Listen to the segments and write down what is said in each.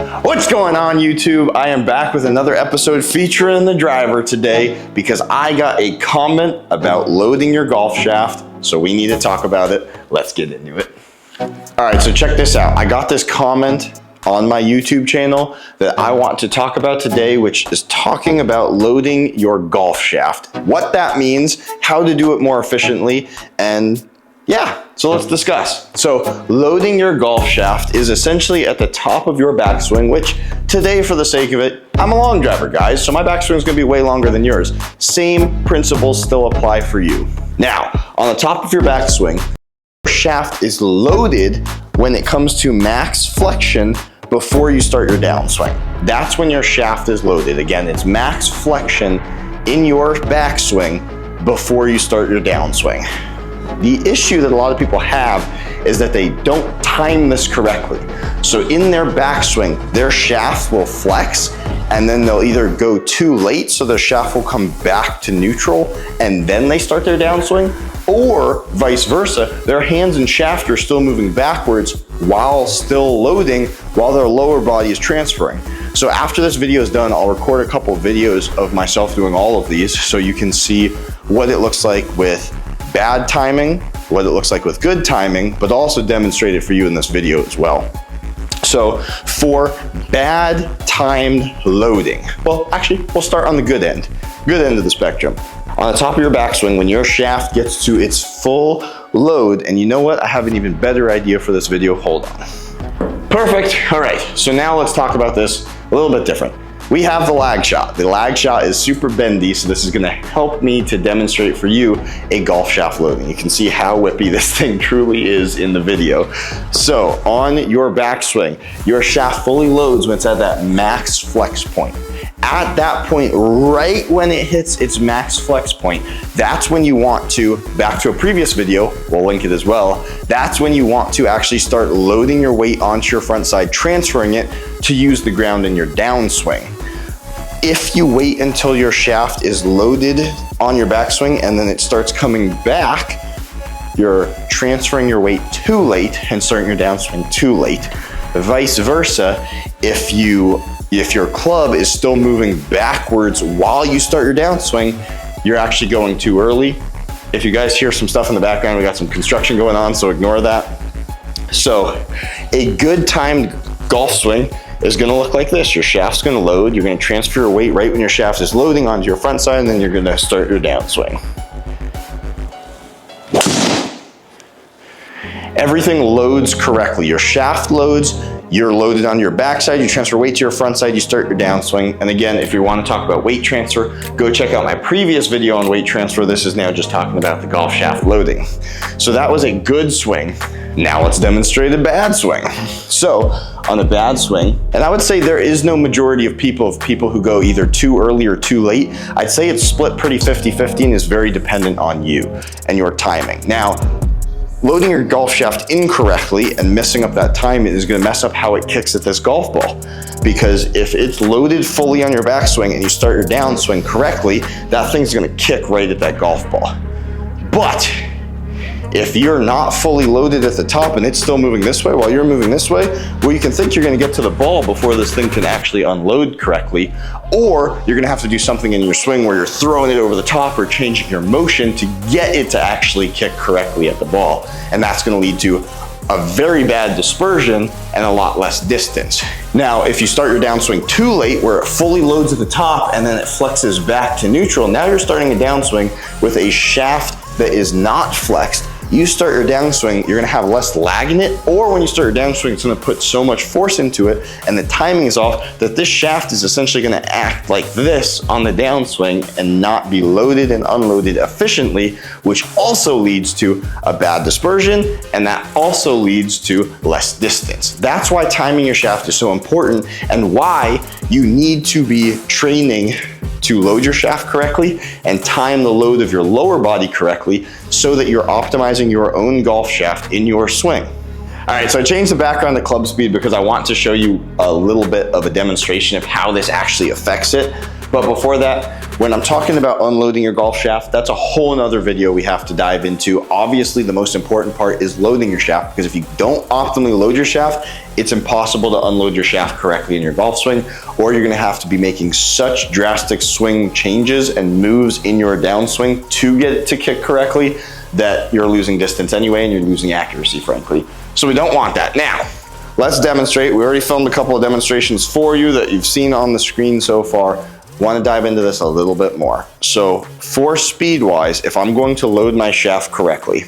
What's going on, YouTube? I am back with another episode featuring the driver today because I got a comment about loading your golf shaft, so we need to talk about it. Let's get into it. All right, so check this out. I got this comment on my YouTube channel that I want to talk about today, which is talking about loading your golf shaft. What that means, how to do it more efficiently, and yeah, so let's discuss. So loading your golf shaft is essentially at the top of your backswing, which today, for the sake of it, I'm a long driver, guys, so my backswing is gonna be way longer than yours. Same principles still apply for you. Now, on the top of your backswing, your shaft is loaded when it comes to max flexion before you start your downswing. That's when your shaft is loaded. Again, it's max flexion in your backswing before you start your downswing. The issue that a lot of people have is that they don't time this correctly. So in their backswing, their shaft will flex and then they'll either go too late, so their shaft will come back to neutral and then they start their downswing, or vice versa, their hands and shaft are still moving backwards while still loading while their lower body is transferring. So after this video is done, I'll record a couple of videos of myself doing all of these so you can see what it looks like with bad timing, what it looks like with good timing, but also demonstrate it for you in this video as well. So for bad timed loading, well, actually, we'll start on the good end of the spectrum. On the top of your backswing, when your shaft gets to its full load, and you know what? I have an even better idea for this video. Hold on. Perfect. All right, so now let's talk about this a little bit different. We have the lag shot. The lag shot is super bendy, so this is gonna help me to demonstrate for you a golf shaft loading. You can see how whippy this thing truly is in the video. So on your backswing, your shaft fully loads when it's at that max flex point. At that point, right when it hits its max flex point, that's when you want to, back to a previous video, we'll link it as well, that's when you want to actually start loading your weight onto your front side, transferring it to use the ground in your downswing. If you wait until your shaft is loaded on your backswing and then it starts coming back, you're transferring your weight too late and starting your downswing too late. Vice versa, if your club is still moving backwards while you start your downswing, you're actually going too early. If you guys hear some stuff in the background, we got some construction going on, so ignore that. So a good timed golf swing is gonna look like this. Your shaft's gonna load, you're gonna transfer your weight right when your shaft is loading onto your front side, and then you're gonna start your downswing. Everything loads correctly. Your shaft loads, you're loaded on your backside, you transfer weight to your front side, you start your downswing. And again, if you want to talk about weight transfer, go check out my previous video on weight transfer. This is now just talking about the golf shaft loading. So that was a good swing. Now let's demonstrate a bad swing. So on a bad swing, and I would say there is no majority of people who go either too early or too late. I'd say it's split pretty 50-50 and is very dependent on you and your timing. Now, loading your golf shaft incorrectly and messing up that time is gonna mess up how it kicks at this golf ball. Because if it's loaded fully on your backswing and you start your downswing correctly, that thing's gonna kick right at that golf ball. But if you're not fully loaded at the top and it's still moving this way while you're moving this way, well, you can think you're gonna get to the ball before this thing can actually unload correctly, or you're gonna have to do something in your swing where you're throwing it over the top or changing your motion to get it to actually kick correctly at the ball. And that's gonna lead to a very bad dispersion and a lot less distance. Now, if you start your downswing too late, where it fully loads at the top and then it flexes back to neutral, now you're starting a downswing with a shaft that is not flexed. You start your downswing, you're gonna have less lag in it, or when you start your downswing, it's gonna put so much force into it and the timing is off that this shaft is essentially gonna act like this on the downswing and not be loaded and unloaded efficiently, which also leads to a bad dispersion, and that also leads to less distance. That's why timing your shaft is so important and why you need to be training to load your shaft correctly and time the load of your lower body correctly so that you're optimizing your own golf shaft in your swing. All right, so I changed the background to club speed because I want to show you a little bit of a demonstration of how this actually affects it. But before that, when I'm talking about unloading your golf shaft, that's a whole nother video we have to dive into. Obviously, the most important part is loading your shaft, because if you don't optimally load your shaft, it's impossible to unload your shaft correctly in your golf swing, or you're gonna have to be making such drastic swing changes and moves in your downswing to get it to kick correctly that you're losing distance anyway and you're losing accuracy, frankly. So we don't want that. Now, let's demonstrate. We already filmed a couple of demonstrations for you that you've seen on the screen so far. Want to dive into this a little bit more. So for speed-wise, if I'm going to load my shaft correctly,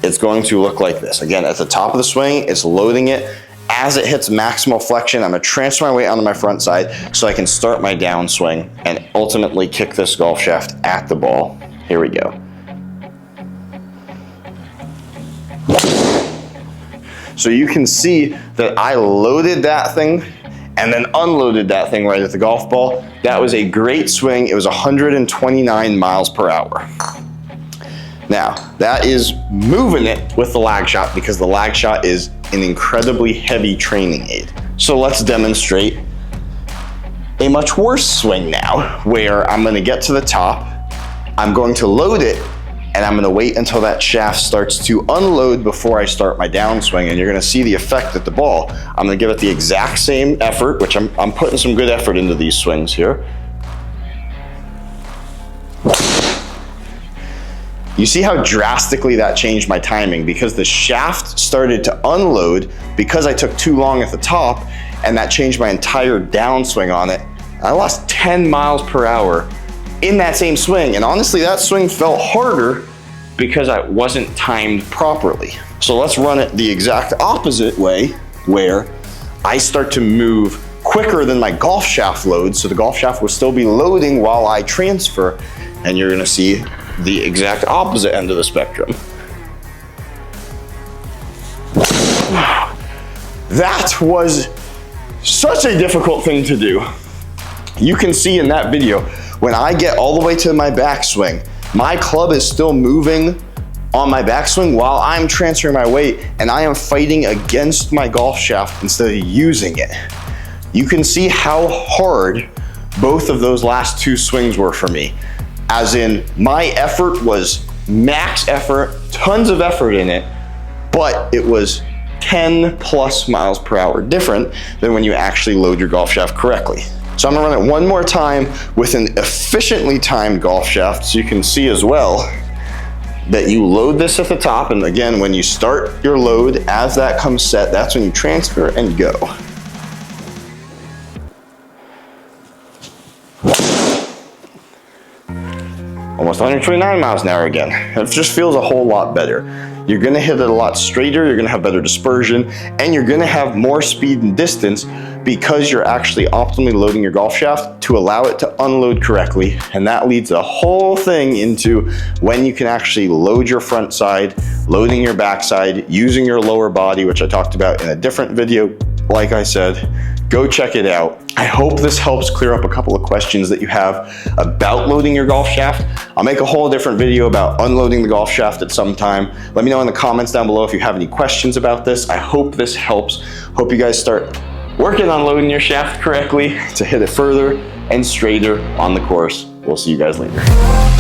it's going to look like this. Again, at the top of the swing, it's loading it. As it hits maximal flexion, I'm gonna transfer my weight onto my front side so I can start my downswing and ultimately kick this golf shaft at the ball. Here we go. So you can see that I loaded that thing and then unloaded that thing right at the golf ball. That was a great swing. It was 129 miles per hour. Now, that is moving it with the lag shot, because the lag shot is an incredibly heavy training aid. So let's demonstrate a much worse swing now, where I'm gonna get to the top, I'm going to load it, and I'm gonna wait until that shaft starts to unload before I start my downswing, and you're gonna see the effect at the ball. I'm gonna give it the exact same effort, which I'm putting some good effort into these swings here. You see how drastically that changed my timing, because the shaft started to unload because I took too long at the top, and that changed my entire downswing on it. I lost 10 miles per hour in that same swing, and honestly, that swing felt harder because I wasn't timed properly. So let's run it the exact opposite way, where I start to move quicker than my golf shaft loads, so the golf shaft will still be loading while I transfer, and you're gonna see the exact opposite end of the spectrum. That was such a difficult thing to do. You can see in that video, when I get all the way to my backswing, my club is still moving on my backswing while I'm transferring my weight, and I am fighting against my golf shaft instead of using it. You can see how hard both of those last two swings were for me. As in, my effort was max effort, tons of effort in it, but it was 10 plus miles per hour different than when you actually load your golf shaft correctly. So I'm gonna run it one more time with an efficiently timed golf shaft, so you can see as well that you load this at the top, and again, when you start your load, as that comes set, that's when you transfer and go. Almost 129 miles an hour again. It just feels a whole lot better. You're gonna hit it a lot straighter, you're gonna have better dispersion, and you're gonna have more speed and distance because you're actually optimally loading your golf shaft to allow it to unload correctly. And that leads the whole thing into when you can actually load your front side, loading your backside, using your lower body, which I talked about in a different video. Like I said, go check it out. I hope this helps clear up a couple of questions that you have about loading your golf shaft. I'll make a whole different video about unloading the golf shaft at some time. Let me know in the comments down below if you have any questions about this. I hope this helps. Hope you guys start working on loading your shaft correctly to hit it further and straighter on the course. We'll see you guys later.